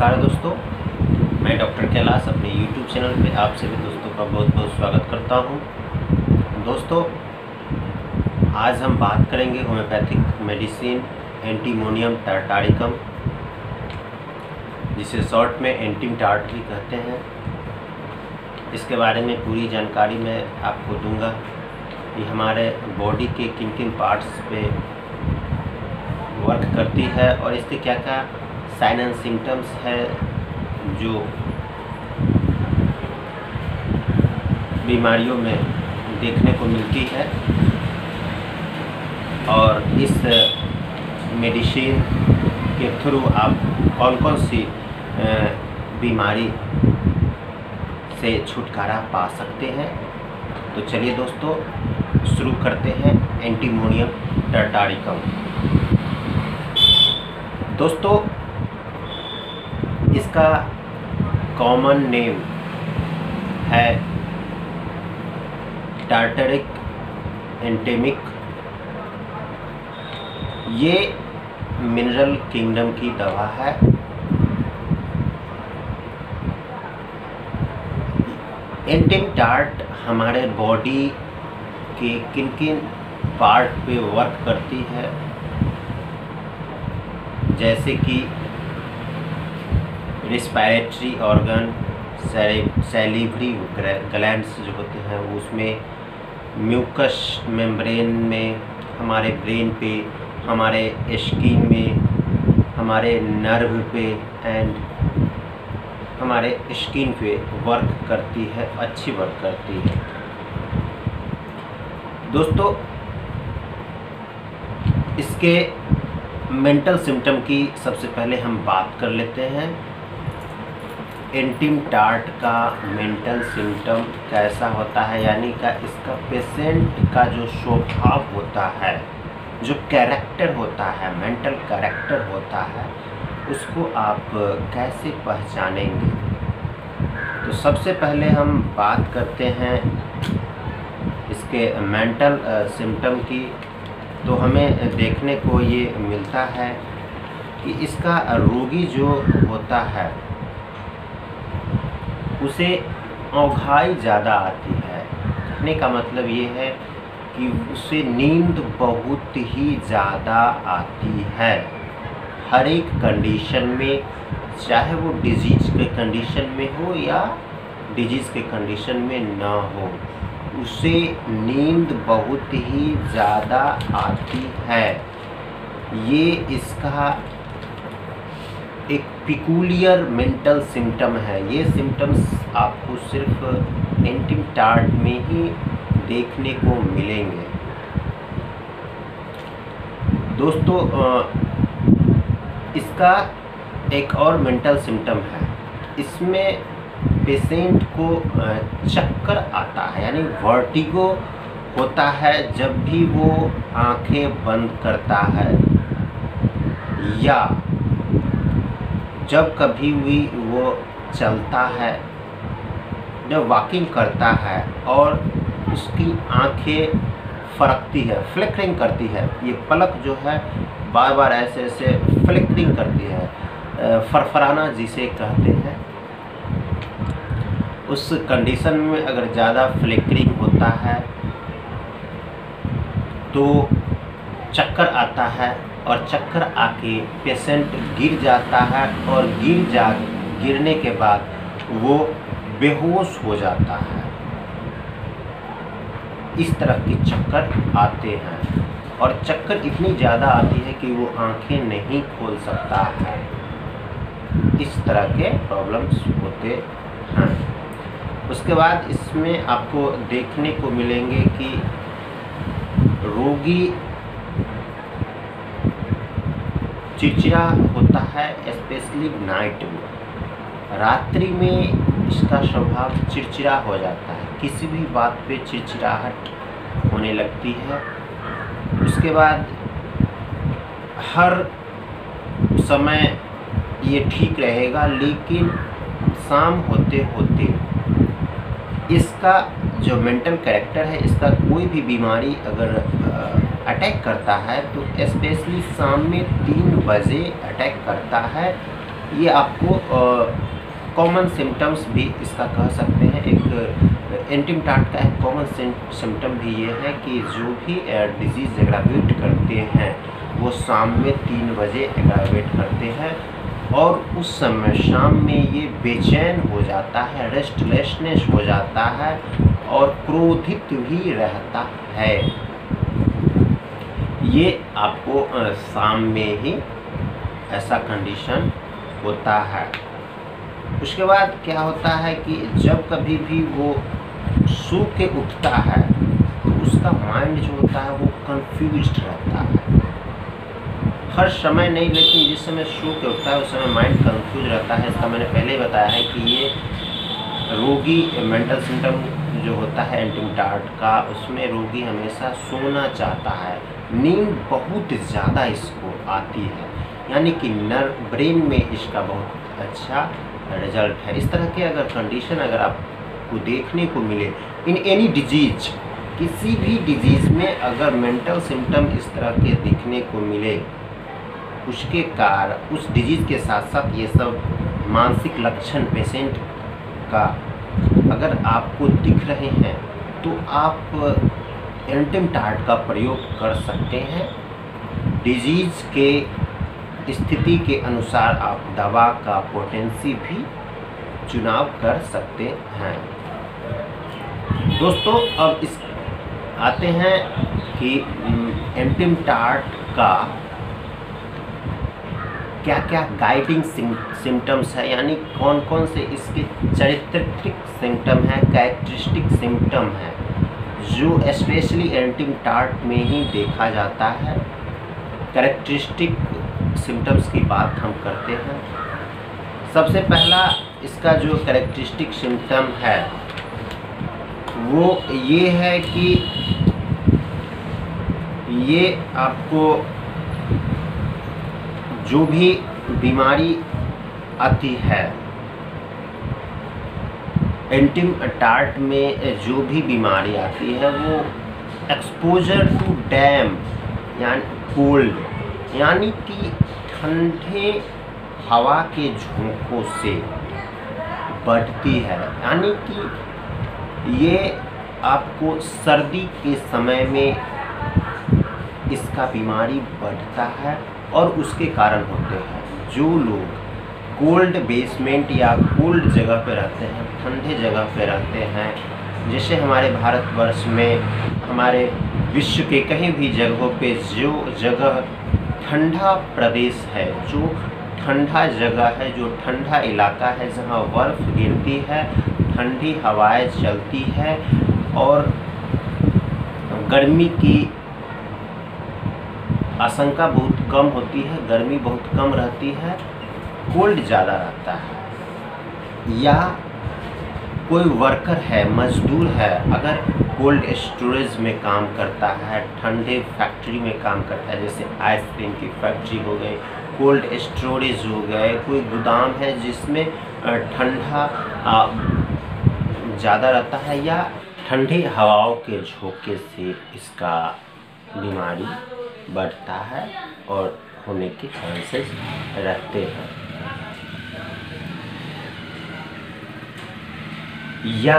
नमस्कार दोस्तों, मैं डॉक्टर कैलाश अपने YouTube चैनल पे आप सभी दोस्तों का बहुत बहुत स्वागत करता हूं। दोस्तों, आज हम बात करेंगे होम्योपैथिक मेडिसिन एंटीमोनियम टार्टारिकम, जिसे शॉर्ट में एंटीम टार्ट भी कहते हैं। इसके बारे में पूरी जानकारी मैं आपको दूंगा। ये हमारे बॉडी के किन किन पार्ट्स पे वर्क करती है और इसके क्या क्या साइन एंड सिम्टम्स है जो बीमारियों में देखने को मिलती है, और इस मेडिसिन के थ्रू आप कौन कौन सी बीमारी से छुटकारा पा सकते हैं। तो चलिए दोस्तों, शुरू करते हैं एंटीमोनियम टार्टारिकम। दोस्तों, इसका कॉमन नेम है टार्टरिक एंटेमिक। ये मिनरल किंगडम की दवा है। एंटीम टार्ट हमारे बॉडी के किन किन पार्ट पे वर्क करती है, जैसे कि रिस्पायरेटरी ऑर्गन, सैलिवरी ग्लैंड्स जो होते हैं उसमें, म्यूकस मेम्ब्रेन में, हमारे ब्रेन पे, हमारे स्किन में, हमारे नर्व पे एंड हमारे स्किन पे वर्क करती है, अच्छी वर्क करती है। दोस्तों, इसके मेंटल सिम्टम की सबसे पहले हम बात कर लेते हैं। एंटीम टार्ट का मेंटल सिम्टम कैसा होता है, यानी का इसका पेशेंट का जो स्वभाव होता है, जो कैरेक्टर होता है, मेंटल कैरेक्टर होता है, उसको आप कैसे पहचानेंगे। तो सबसे पहले हम बात करते हैं इसके मेंटल सिम्टम की। तो हमें देखने को ये मिलता है कि इसका रोगी जो होता है उसे औंधाई ज़्यादा आती है। कहने का मतलब ये है कि उसे नींद बहुत ही ज़्यादा आती है हर एक कंडीशन में, चाहे वो डिजीज के कंडीशन में हो या डिजीज के कंडीशन में ना हो, उसे नींद बहुत ही ज़्यादा आती है। ये इसका एक पिकुलियर मेंटल सिम्टम है। ये सिम्टम्स आपको सिर्फ एंटीम टार्ट में ही देखने को मिलेंगे। दोस्तों, इसका एक और मेंटल सिम्टम है। इसमें पेशेंट को चक्कर आता है, यानी वर्टिगो होता है जब भी वो आंखें बंद करता है, या जब कभी भी वो चलता है, जब वॉकिंग करता है और उसकी आंखें फरकती है, फ्लिकरिंग करती है। ये पलक जो है बार बार ऐसे ऐसे फ्लिकरिंग करती है, फरफराना जिसे कहते हैं। उस कंडीशन में अगर ज़्यादा फ्लिकरिंग होता है तो चक्कर आता है, और चक्कर आके पेशेंट गिर जाता है, और गिरने के बाद वो बेहोश हो जाता है। इस तरह के चक्कर आते हैं, और चक्कर इतनी ज़्यादा आती है कि वो आंखें नहीं खोल सकता है। इस तरह के प्रॉब्लम्स होते हैं। उसके बाद इसमें आपको देखने को मिलेंगे कि रोगी चिड़चिड़ा होता है, स्पेशली नाइट में। रात्रि में इसका स्वभाव चिड़चिड़ा हो जाता है, किसी भी बात पे चिड़चिड़ाहट होने लगती है। उसके बाद हर समय ये ठीक रहेगा, लेकिन शाम होते होते इसका जो मेंटल कैरेक्टर है, इसका कोई भी बीमारी अगर अटैक करता है तो स्पेशली शाम में 3 बजे अटैक करता है, ये आपको कॉमन सिम्टम्स भी इसका कह सकते हैं। एक एंटिमटाट का एक कॉमन सिम्टम भी ये है कि जो भी डिजीज़ एग्रावेट करते हैं वो शाम में 3 बजे एग्रावेट करते हैं, और उस समय शाम में ये बेचैन हो जाता है, रेस्टलेसनेस हो जाता है और क्रोधित भी रहता है। ये आपको शाम में ही ऐसा कंडीशन होता है। उसके बाद क्या होता है कि जब कभी भी वो सो के उठता है तो उसका माइंड जो होता है वो कंफ्यूज्ड रहता है। हर समय नहीं, लेकिन जिस समय सो के उठता है उस समय माइंड कंफ्यूज रहता है। इसका मैंने पहले ही बताया है कि ये रोगी मेंटल सिम्टम जो होता है एंटिमटाट का, उसमें रोगी हमेशा सोना चाहता है, नींद बहुत ज़्यादा इसको आती है, यानी कि ब्रेन में इसका बहुत अच्छा रिजल्ट है। इस तरह के अगर कंडीशन अगर आपको देखने को मिले इन एनी डिजीज, किसी भी डिजीज़ में अगर मेंटल सिम्टम इस तरह के दिखने को मिले, उसके कारण उस डिजीज़ के साथ साथ ये सब मानसिक लक्षण पेशेंट का अगर आपको दिख रहे हैं तो आप एंटिमटाट का प्रयोग कर सकते हैं। डिजीज़ के स्थिति के अनुसार आप दवा का पोटेंसी भी चुनाव कर सकते हैं। दोस्तों, अब इस आते हैं कि एंटिमटाट का क्या क्या गाइडिंग सिम्टम्स है, यानी कौन कौन से इसके चारित्रिक सिम्टम हैं, कैरेक्टरिस्टिक सिम्टम हैं, जो स्पेशली एंटिमटाट में ही देखा जाता है। कैरेक्टरिस्टिक सिम्टम्स की बात हम करते हैं। सबसे पहला इसका जो कैरेक्टरिस्टिक सिम्टम है वो ये है कि ये आपको जो भी बीमारी आती है, एंटिमटाट में जो भी बीमारी आती है वो एक्सपोजर टू डैम यानी कोल्ड, यानी कि ठंडे हवा के झोंकों से बढ़ती है। यानी कि ये आपको सर्दी के समय में इसका बीमारी बढ़ता है और उसके कारण होते हैं। जो लोग कोल्ड बेसमेंट या कोल्ड जगह पे रहते हैं, ठंडे जगह पे रहते हैं, जैसे हमारे भारतवर्ष में, हमारे विश्व के कहीं भी जगहों पे जो जगह ठंडा प्रदेश है, जो ठंडा जगह है, जो ठंडा इलाका है, जहाँ बर्फ़ गिरती है, ठंडी हवाएं चलती है और गर्मी की आशंका बहुत कम होती है, गर्मी बहुत कम रहती है, कोल्ड ज़्यादा रहता है। या कोई वर्कर है, मजदूर है, अगर कोल्ड स्टोरेज में काम करता है, ठंडे फैक्ट्री में काम करता है, जैसे आइसक्रीम की फैक्ट्री हो गई, कोल्ड स्टोरेज हो गए, कोई गोदाम है जिसमें ठंडा ज़्यादा रहता है, या ठंडी हवाओं के झोंके से इसका बीमारी बढ़ता है और होने के चांसेस रहते हैं। या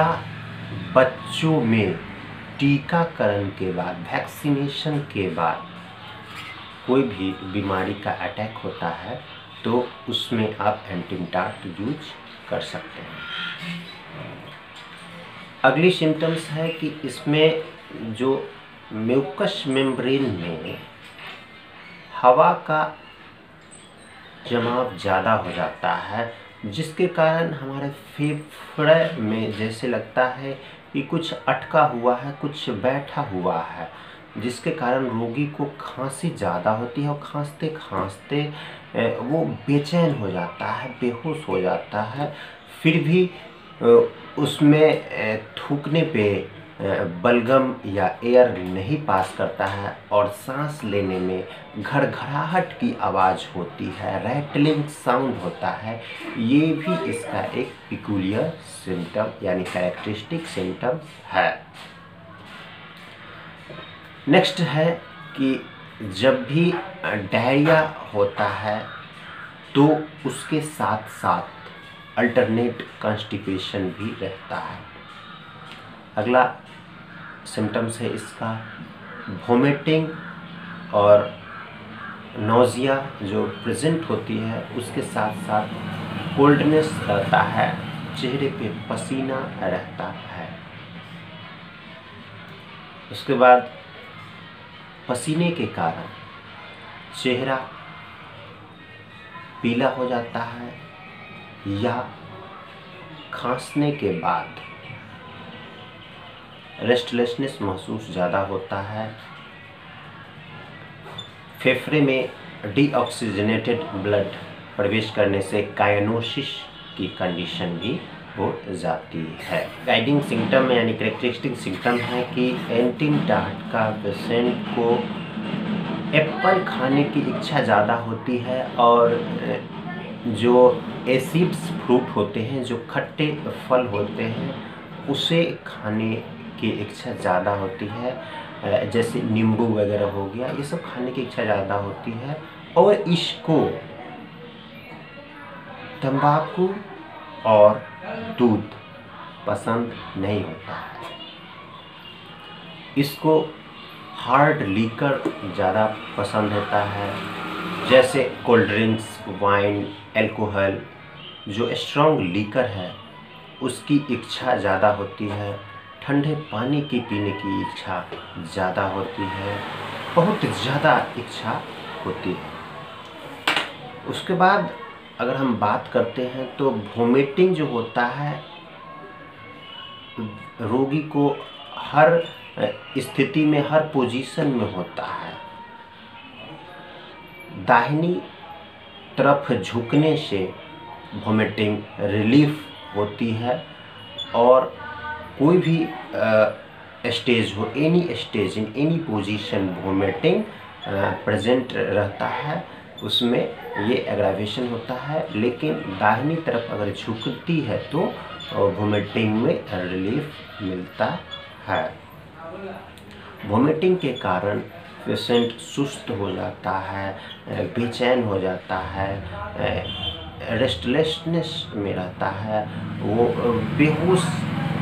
बच्चों में टीकाकरण के बाद, वैक्सीनेशन के बाद कोई भी बीमारी का अटैक होता है तो उसमें आप एंटिमटाट यूज कर सकते हैं। अगली सिम्टम्स है कि इसमें जो म्यूकस मेम्ब्रेन में हवा का जमाव ज़्यादा हो जाता है, जिसके कारण हमारे फेफड़े में जैसे लगता है कि कुछ अटका हुआ है, कुछ बैठा हुआ है, जिसके कारण रोगी को खांसी ज़्यादा होती है और खांसते खांसते वो बेचैन हो जाता है, बेहोश हो जाता है। फिर भी उसमें थूकने पे बलगम या एयर नहीं पास करता है और सांस लेने में घड़घड़ाहट की आवाज़ होती है, रैटलिंग साउंड होता है। ये भी इसका एक पिकुलियर सिम्टम यानी कैरेक्टरिस्टिक सिम्टम है। नेक्स्ट है कि जब भी डायरिया होता है तो उसके साथ साथ अल्टरनेट कॉन्स्टिपेशन भी रहता है। अगला सिम्टम्स है इसका वोमिटिंग और नोज़िया जो प्रेजेंट होती है, उसके साथ साथ कोल्डनेस रहता है, चेहरे पे पसीना रहता है। उसके बाद पसीने के कारण चेहरा पीला हो जाता है या खांसने के बाद रेस्टलेसनेस महसूस ज़्यादा होता है। फेफड़े में डीऑक्सीजनेटेड ब्लड प्रवेश करने से कायनोसिस की कंडीशन भी हो जाती है। गाइडिंग सिम्टम यानी कैरेक्टरिस्टिक सिम्टम है कि एंटीडार्ट का पेशेंट को एप्पल खाने की इच्छा ज़्यादा होती है और जो एसिड्स फ्रूट होते हैं, जो खट्टे फल होते हैं, उसे खाने की इच्छा ज़्यादा होती है, जैसे नींबू वगैरह हो गया, ये सब खाने की इच्छा ज़्यादा होती है। और इसको तंबाकू और दूध पसंद नहीं होता है। इसको हार्ड लीकर ज़्यादा पसंद होता है, जैसे कोल्ड ड्रिंक्स, वाइन, अल्कोहल, जो स्ट्रॉन्ग लीकर है उसकी इच्छा ज़्यादा होती है। ठंडे पानी की पीने की इच्छा ज़्यादा होती है, बहुत ज़्यादा इच्छा होती है। उसके बाद अगर हम बात करते हैं तो वोमिटिंग जो होता है, रोगी को हर स्थिति में, हर पोजीशन में होता है। दाहिनी तरफ झुकने से वोमिटिंग रिलीफ होती है और कोई भी स्टेज हो, any stage in any position vomiting present रहता है, उसमें ये एग्रावेशन होता है। लेकिन दाहिनी तरफ अगर झुकती है तो वोमिटिंग में रिलीफ मिलता है। वोमिटिंग के कारण पेशेंट सुस्त हो जाता है, बेचैन हो जाता है, रेस्टलेसनेस में रहता है, वो बेहोश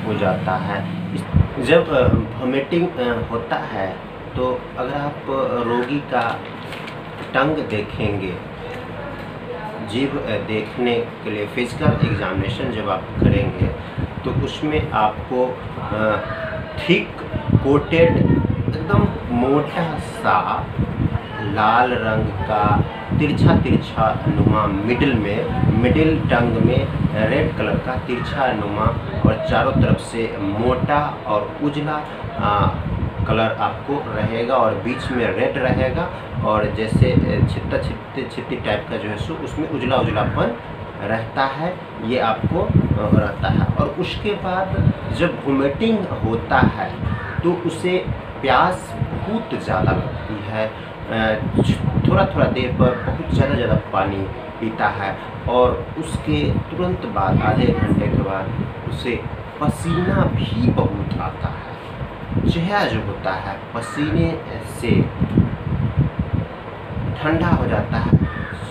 हो जाता है। जब वोमिटिंग होता है तो अगर आप रोगी का टंग देखेंगे, जीभ देखने के लिए फिजिकल एग्जामिनेशन जब आप करेंगे तो उसमें आपको थिक कोटेड एकदम मोटा सा लाल रंग का तिरछा तिरछा नुमा मिडिल टंग में रेड कलर का तिरछा नुमा और चारों तरफ से मोटा और उजला कलर आपको रहेगा और बीच में रेड रहेगा और जैसे छित्ती टाइप का जो है सो उसमें उजला उजलापन रहता है, ये आपको रहता है। और उसके बाद जब वोमिटिंग होता है तो उसे प्यास बहुत ज़्यादा लगती है, थोड़ा देर पर बहुत ज़्यादा पानी पीता है और उसके तुरंत बाद आधे घंटे के बाद उसे पसीना भी बहुत आता है। चेहरा जो होता है पसीने से ठंडा हो जाता है।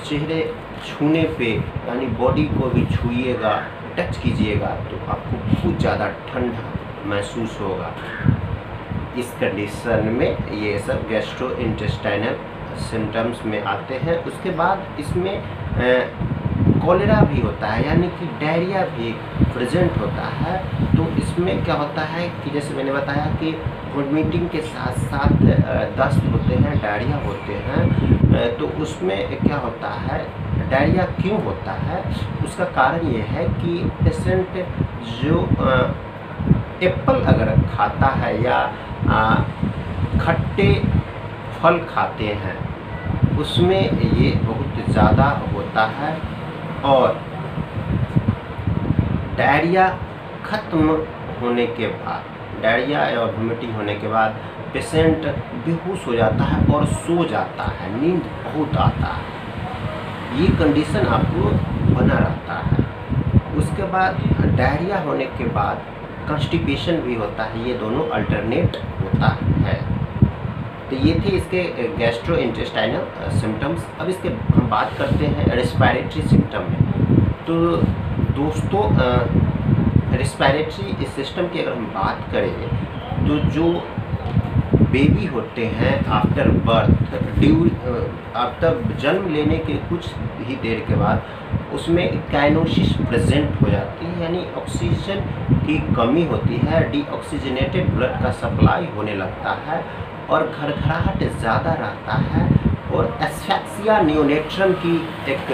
चेहरे छूने पे यानी बॉडी को भी छूइएगा, टच कीजिएगा तो आपको बहुत ज़्यादा ठंडा महसूस होगा। इस कंडीशन में ये सब गैस्ट्रोइंटेस्टाइनल सिम्टम्स में आते हैं। उसके बाद इसमें कॉलेरा भी होता है, यानी कि डायरिया भी प्रेजेंट होता है। तो इसमें क्या होता है कि जैसे मैंने बताया कि वोमिटिंग के साथ साथ दस्त होते हैं, डायरिया होते हैं। तो उसमें क्या होता है, डायरिया क्यों होता है, उसका कारण ये है कि पेशेंट जो एप्पल अगर खाता है या खट्टे फल खाते हैं उसमें ये बहुत ज़्यादा होता है। और डायरिया खत्म होने के बाद, डायरिया और वोमिटिंग होने के बाद पेशेंट बेहोश हो जाता है और सो जाता है, नींद बहुत आता है। ये कंडीशन आपको बना रहता है। उसके बाद डायरिया होने के बाद कॉन्स्टिपेशन भी होता है, ये दोनों अल्टरनेट होता है। तो ये थे इसके गैस्ट्रो इंटेस्टाइनल सिम्टम्स। अब इसके हम बात करते हैं रेस्पिरेटरी सिम्टम में। तो दोस्तों रेस्पिरेटरी सिस्टम की अगर हम बात करें तो जो बेबी होते हैं आफ्टर बर्थ, आफ्टर जन्म लेने के कुछ ही देर के बाद उसमें काइनोसिस प्रेजेंट हो जाती है, यानी ऑक्सीजन की कमी होती है, डीऑक्सीजनेटेड ब्लड का सप्लाई होने लगता है और घरघराहट ज़्यादा रहता है, और एस्फैक्सिया नियोनेट्रम की एक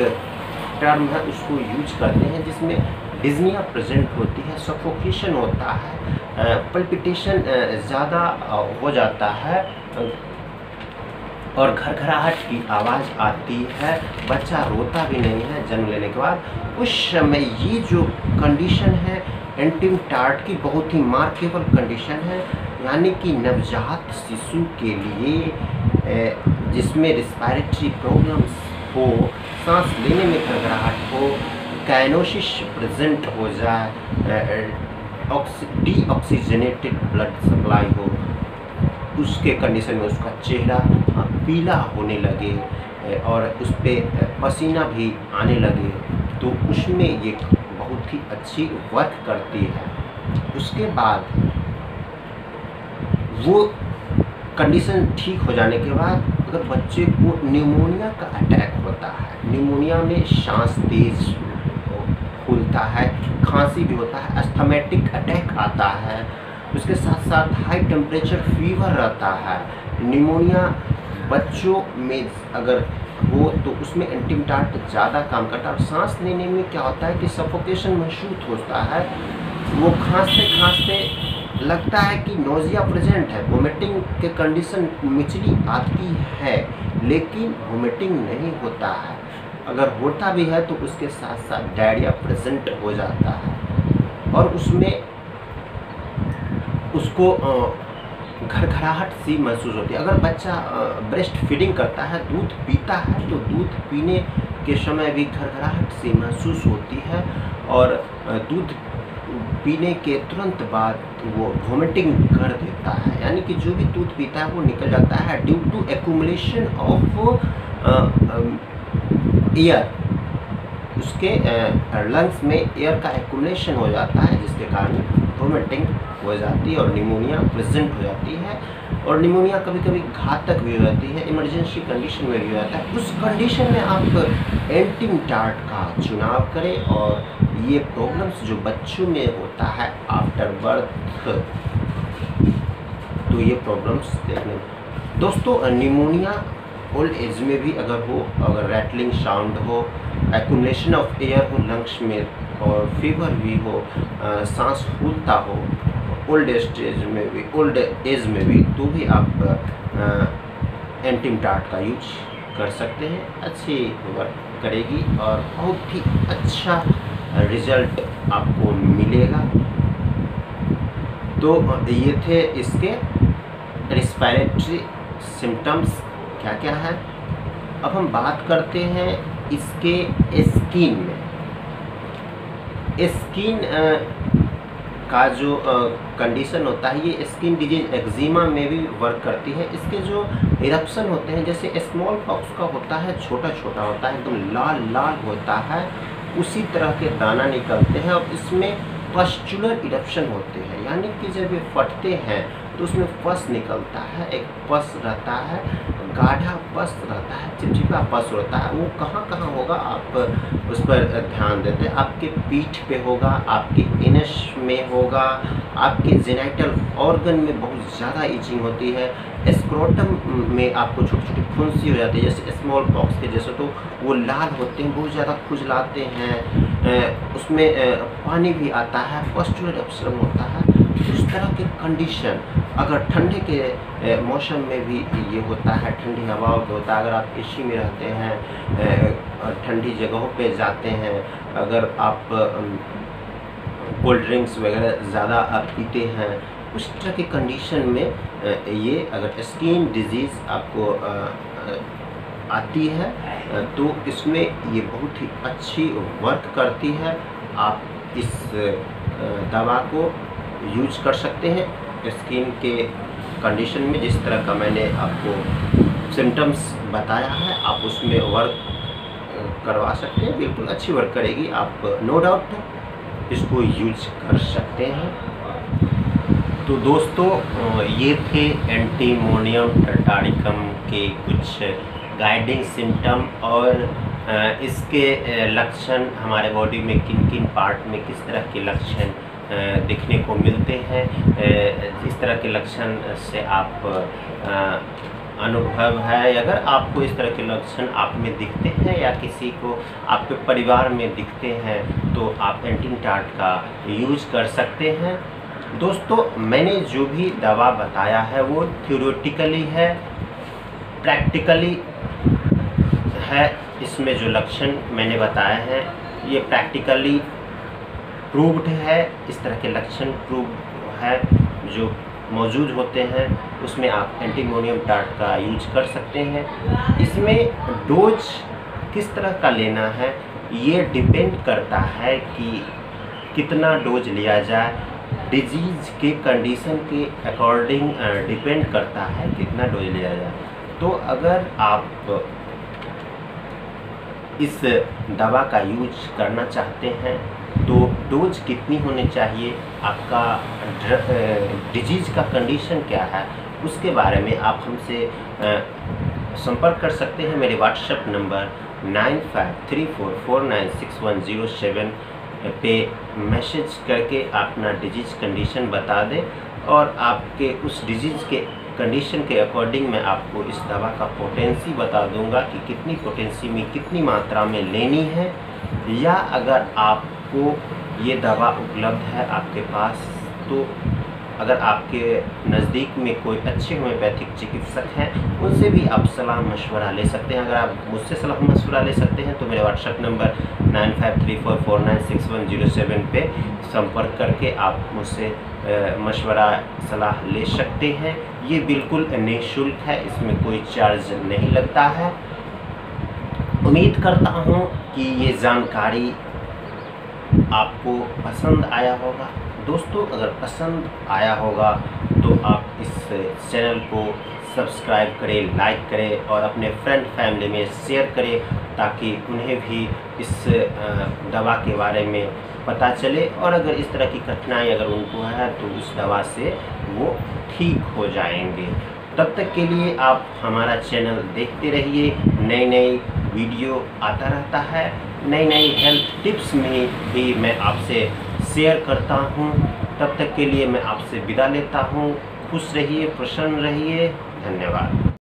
टर्म है उसको यूज करते हैं, जिसमें डिज़निया प्रेजेंट होती है, सफोकेशन होता है, पल्पिटेशन ज़्यादा हो जाता है और घरघराहट की आवाज़ आती है, बच्चा रोता भी नहीं है जन्म लेने के बाद। उस समय ये जो कंडीशन है एंटिम टार्ट की बहुत ही मार्केबल कंडीशन है, यानी कि नवजात शिशु के लिए जिसमें रिस्पायरेटरी प्रॉब्लम्स हो, सांस लेने में घरघराहट हो, काइनोसिस प्रेजेंट हो जाए, डीऑक्सीजनेटेड ब्लड सप्लाई हो, उसके कंडीशन में उसका चेहरा पीला होने लगे और उस पर पसीना भी आने लगे, तो उसमें ये बहुत ही अच्छी वर्क करती है। उसके बाद वो कंडीशन ठीक हो जाने के बाद अगर बच्चे को निमोनिया का अटैक होता है, निमोनिया में सांस तेज फूलता है, खांसी भी होता है, अस्थमेटिक अटैक आता है, उसके साथ साथ हाई टेम्परेचर फीवर रहता है, निमोनिया बच्चों में अगर हो तो उसमें एंटिम टार्ट ज़्यादा काम करता है। और सांस लेने में क्या होता है कि सफोकेशन महसूस होता है, वो खांसते खांसते लगता है कि नोजिया प्रेजेंट है, वोमिटिंग के कंडीशन मिचली आती है, लेकिन वोमिटिंग नहीं होता है, अगर होता भी है तो उसके साथ साथ डायरिया प्रेजेंट हो जाता है और उसमें उसको घरघराहट सी महसूस होती है। अगर बच्चा ब्रेस्ट फीडिंग करता है, दूध पीता है, तो दूध पीने के समय भी घरघराहट सी महसूस होती है और दूध पीने के तुरंत बाद वो वोमिटिंग कर देता है, यानी कि जो भी दूध पीता है वो निकल जाता है due to accumulation of air, उसके लंग्स में एयर का एक्यूमुलेशन हो जाता है, जिसके कारण वोमिटिंग हो जाती है और निमोनिया प्रेजेंट हो जाती है। और निमोनिया कभी कभी घातक भी हो जाती है, इमरजेंसी कंडीशन में भी हो जाता है। उस कंडीशन में आप एंटिम टार्ट का चुनाव करें और ये प्रॉब्लम्स जो बच्चों में होता है आफ्टर बर्थ, तो ये प्रॉब्लम्स देखने दोस्तों निमोनिया ओल्ड एज में भी अगर हो, अगर रैटलिंग साउंड हो, एक्यूमुलेशन ऑफ एयर हो लंग्स में और फीवर भी हो, सांस फूलता हो ओल्ड एज में भी तो भी आप एंटिम टार्ट का यूज कर सकते हैं, अच्छी वर्क करेगी और बहुत ही अच्छा रिजल्ट आपको मिलेगा। तो ये थे इसके रेस्पिरेटरी सिम्टम्स क्या क्या है। अब हम बात करते हैं इसके स्किन में। स्किन का जो कंडीशन होता है, ये स्किन डिजीज एक्जिमा में भी वर्क करती है। इसके जो इरप्शन होते हैं, जैसे स्मॉल पॉक्स का होता है, छोटा छोटा होता है, एकदम लाल लाल होता है, उसी तरह के दाना निकलते हैं और इसमें पस्चुलर इरप्शन होते हैं, यानी कि जब ये फटते हैं तो उसमें पस निकलता है, एक पस रहता है, गाढ़ा पस रहता है, चिपचिपा पस रहता है। वो कहाँ कहाँ होगा आप उस पर ध्यान देते हैं, आपके पीठ पे होगा, आपके एनस में होगा, आपके जेनाइटल ऑर्गन में बहुत ज़्यादा इचिंग होती है, स्क्रोटम में आपको छोटी छोटी फुंसी हो जाती है जैसे स्मॉल पॉक्स के जैसे, तो वो लाल होते हैं, बहुत ज़्यादा खुजलाते हैं, उसमें पानी भी आता है, पस्चुलर इरप्शन होता है। उस तरह के कंडीशन अगर ठंडे के मौसम में भी ये होता है, ठंडी हवाओं में होता है, अगर आप एसी में रहते हैं, ठंडी जगहों पे जाते हैं, अगर आप कोल्ड ड्रिंक्स वगैरह ज़्यादा आप पीते हैं, उस तरह की कंडीशन में ये अगर स्किन डिजीज़ आपको आती है तो इसमें ये बहुत ही अच्छी वर्क करती है। आप इस दवा को यूज कर सकते हैं स्किन के कंडीशन में जिस तरह का मैंने आपको सिम्टम्स बताया है आप उसमें वर्क करवा सकते हैं। बिल्कुल अच्छी वर्क करेगी, आप नो डाउट इसको यूज कर सकते हैं। तो दोस्तों ये थे एंटीमोनियम टार्टारिकम के कुछ गाइडिंग सिम्टम और इसके लक्षण हमारे बॉडी में किन किन पार्ट में किस तरह के लक्षण दिखने को मिलते हैं। इस तरह के लक्षण से आप अनुभव है, अगर आपको इस तरह के लक्षण आप में दिखते हैं या किसी को आपके परिवार में दिखते हैं तो आप एंटीटार्ट का यूज कर सकते हैं। दोस्तों मैंने जो भी दवा बताया है वो थ्योरेटिकली है, प्रैक्टिकली है। इसमें जो लक्षण मैंने बताए हैं ये प्रैक्टिकली प्रूव्ड है। इस तरह के लक्षण प्रूव है जो मौजूद होते हैं, उसमें आप एंटीमोनियम टार्ट का यूज कर सकते हैं। इसमें डोज किस तरह का लेना है ये डिपेंड करता है कि कितना डोज लिया जाए, डिजीज़ के कंडीशन के अकॉर्डिंग डिपेंड करता है कितना डोज लिया जाए। तो अगर आप इस दवा का यूज करना चाहते हैं तो डोज कितनी होनी चाहिए, आपका डिजीज़ का कंडीशन क्या है उसके बारे में आप हमसे संपर्क कर सकते हैं। मेरे व्हाट्सएप नंबर 9534496107 पे मैसेज करके अपना डिजीज़ कंडीशन बता दें और आपके उस डिजीज़ के कंडीशन के अकॉर्डिंग मैं आपको इस दवा का पोटेंसी बता दूंगा कि कितनी पोटेंसी में कितनी मात्रा में लेनी है। या अगर आपको ये दवा उपलब्ध है आपके पास तो अगर आपके नज़दीक में कोई अच्छे होम्योपैथिक चिकित्सक हैं उनसे भी आप सलाह मशवरा ले सकते हैं। अगर आप मुझसे सलाह मशवरा ले सकते हैं तो मेरे व्हाट्सएप नंबर 9534496107 पे संपर्क करके आप मुझसे मशवरा सलाह ले सकते हैं। ये बिल्कुल निःशुल्क है, इसमें कोई चार्ज नहीं लगता है। उम्मीद करता हूँ कि ये जानकारी आपको पसंद आया होगा। दोस्तों अगर पसंद आया होगा तो आप इस चैनल को सब्सक्राइब करें, लाइक करें और अपने फ्रेंड फैमिली में शेयर करें ताकि उन्हें भी इस दवा के बारे में पता चले और अगर इस तरह की कठिनाई अगर उनको है तो उस दवा से वो ठीक हो जाएंगे। तब तक के लिए आप हमारा चैनल देखते रहिए, नई नई वीडियो आता रहता है, नई नई हेल्थ टिप्स में भी मैं आपसे शेयर करता हूँ। तब तक के लिए मैं आपसे विदा लेता हूँ। खुश रहिए, प्रसन्न रहिए। धन्यवाद।